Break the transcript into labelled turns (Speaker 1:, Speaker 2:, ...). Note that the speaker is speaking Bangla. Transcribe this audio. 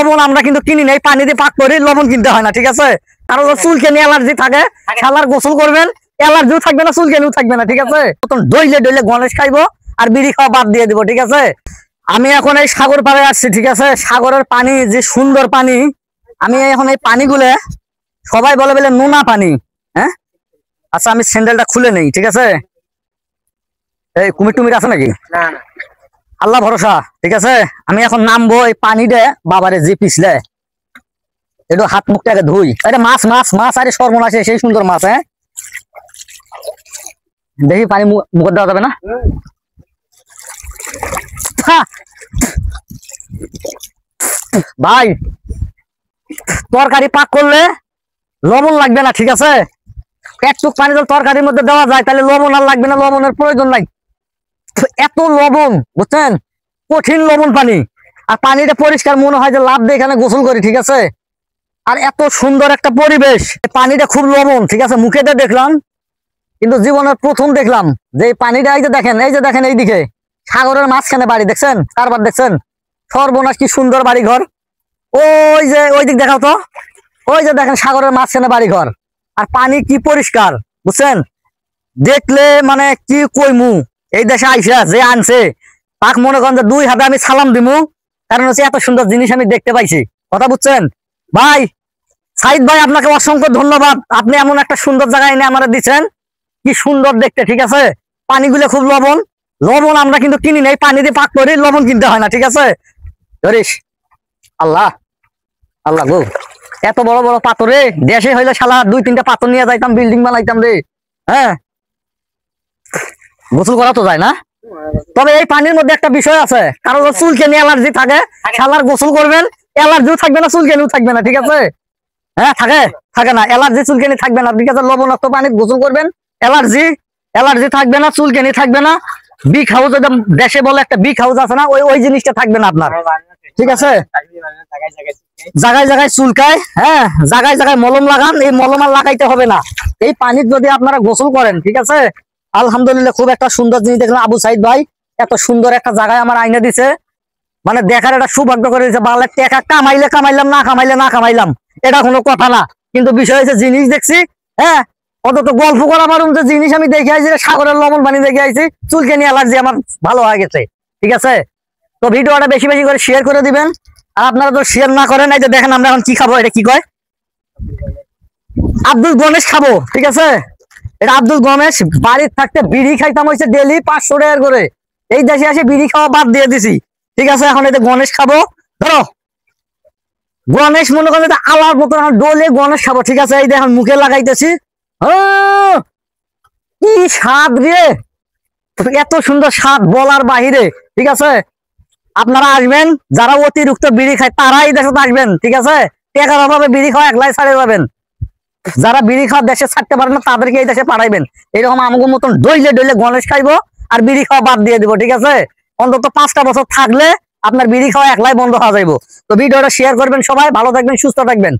Speaker 1: লবণ আমরা কিন্তু কিনি না, এই পানি দিয়ে পাক করি, লবণ কিনতে হয় না, ঠিক আছে। কারণ চুলকানি অ্যালার্জি থাকে, শালার গোসল করবেন, অ্যালার্জিও থাকবে না, চুলকানিও থাকবে না, ঠিক আছে। ডইলে ডইলে গণেশ খাইবো আর বিড়ি খাওয়া বাদ দিয়ে দিব, ঠিক আছে। আমি এখন এই সাগর পাড়ে আসছি, ঠিক আছে। সাগরের পানি যে সুন্দর পানি, আমি এখন এই পানিগুলো সবাই বলে বলে নোনা পানি, হ্যাঁ। আচ্ছা আমি স্যান্ডেলটা খুলে নেই, ঠিক আছে। এই কুমির টুমির আছে নাকি? আল্লাহ ভরসা, ঠিক আছে। আমি এখন নামবো এই পানিতে, বাবারে যে পিছলে একটু হাত মুখটাকে ধুই। আরে মাছ মাছ মাছ, আরে সর্বনাশে সেই সুন্দর মাছ, হ্যাঁ। দেখি পানি মুখ দেওয়া যাবে না? ভাই তরকারি পাক করলে লবণ লাগবে না, ঠিক আছে। একটু পানি যদি তরকারির মধ্যে দেওয়া যায় তাহলে লবণ আর লাগবে না, লবণের প্রয়োজন নাই। এত লবণ, বুঝছেন, কঠিন লবণ পানি। আর পানিটা পরিষ্কার, মনে হয় যে লাভ দিয়ে এখানে গোসল করি, ঠিক আছে। আর এত সুন্দর একটা পরিবেশ, পানিটা খুব লবণ, ঠিক আছে। মুখেতে দেখলাম, কিন্তু জীবনের প্রথম দেখলাম যে এই পানিটা, এই যে দেখেন, এই যে দেখেন, এইদিকে সাগরের মাঝখানে বাড়ি, দেখছেন কারবার, দেখছেন সর্বনাশ কি সুন্দর বাড়ি ঘর। ওই যে ওই দিক দেখাও তো, ওই যে দেখেন সাগরের মাঝখানে বাড়ি ঘর, আর পানি কি পরিষ্কার, বুঝছেন। দেখলে মানে কি কইমু, এই দেশে আইসা যে আনছে তাক মনে করেন যে দুই হাতে আমি সালাম দিমু, কারণ হচ্ছে এত সুন্দর জিনিস আমি দেখতে পাইছি, কথা বুঝছেন। ভাই সাইদ ভাই, আপনাকে অসংখ্য ধন্যবাদ, আপনি এমন একটা সুন্দর জায়গায় এনে আমরা দিচ্ছেন, কি সুন্দর দেখতে, ঠিক আছে। পানিগুলো খুব লবণ, লবণ আমরা কিন্তু কিনি না, এই পানি দিয়ে পাক করি, লবণ কিনতে হয় না, ঠিক আছে। ধরিস আল্লাহ আল্লাহ গো, এত বড় বড় পাথরে দেশে হইলে শালা 2-3টা পাথর নিয়ে যাইতাম, বিল্ডিং বানাইতাম রে, হ্যাঁ। গোসল করা তো যায় না, তবে এই পানির মধ্যে একটা বিষয় আছে, কারণ চুলকানি অ্যালার্জি থাকে, শালার গোসল করবেন, অ্যালার্জিও থাকবে না, চুলকানিও থাকবে না, ঠিক আছে। হ্যাঁ থাকে, থাকে না, অ্যালার্জি চুলকানি থাকবে না, ঠিক আছে। লবণাক্ত পানি গোসল করবেন, অ্যালার্জি অ্যালার্জি থাকবে না, চুলকানি থাকবে না। বিগ হাউস, দেশে বলে একটা বিগ হাউস আছে না, ওই ওই জিনিসটা থাকবে না আপনার, ঠিক আছে। জায়গায় জায়গায় চুলকায়, হ্যাঁ, জায়গায় জায়গায় মলম লাগান, এই মলম আর লাগাইতে হবে না, এই পানির যদি আপনারা গোসল করেন, ঠিক আছে। আলহামদুলিল্লাহ, খুব একটা সুন্দর জিনিস দেখলাম। আবু সাইদ ভাই এত সুন্দর একটা জায়গায় আমার আইনা দিছে, মানে দেখার একটা সৌভাগ্য করে দিয়েছে। বাংলা টাকা কামাইলে কামাইলাম, না কামাইলে না কামাইলাম, এটা কোনো কথা না, কিন্তু বিষয় হচ্ছে জিনিস দেখছি, হ্যাঁ। অন্তত গল্প করা পারুন যে জিনিস আমি দেখে আইছি, সাগরের লবণ পানি দেখে আইছি, চুলকানি অ্যালার্জি আমার ভালো হয়ে গেছে, ঠিক আছে। তো ভিডিওটা বেশি বেশি করে শেয়ার করে দিবেন, আর আপনারা তো শেয়ার না করেন, এই যে দেখেন আমরা এখন কি খাবো, এটা কি কয়, আব্দুল গণেশ খাবো, ঠিক আছে। এটা আব্দুল গণেশ, বাড়ির থাকতে বিড়ি খাইতাম হয়েছে ডেলি 500 টাকা করে, এই দেশে এসে বিড়ি খাওয়া বাদ দিয়ে দিছি, ঠিক আছে। এখন এই যে গণেশ খাবো, ধরো গণেশ মনে করেন আলার মতন ডোলে গণেশ খাবো, ঠিক আছে। এই দেখেন মুখে লাগাইতেছি, কি স্বাদ রে, এত সুন্দর স্বাদ বলার বাহিরে, ঠিক আছে। আপনারা আসবেন, যারা অতিরিক্ত বিড়ি খায় তারাই দেশে আসবেন, ঠিক আছে। টাকার অভাবে বিড়ি খাওয়া একলাই ছাড়ে যাবেন, যারা বিড়ি খাওয়া দেশে ছাড়তে পারেন না তাদেরকে এই দেশে পাঠাইবেন। এরকম আমাকে মতন ডইলে ডইলে গণেশ খাইবো আর বিড়ি খাওয়া বাদ দিয়ে দিব, ঠিক আছে। অন্তত 5টা বছর থাকলে আপনার বিড়ি খাওয়া একলাই বন্ধ হয়ে যাইব। তো ভিডিওটা শেয়ার করবেন, সবাই ভালো থাকবেন, সুস্থ থাকবেন।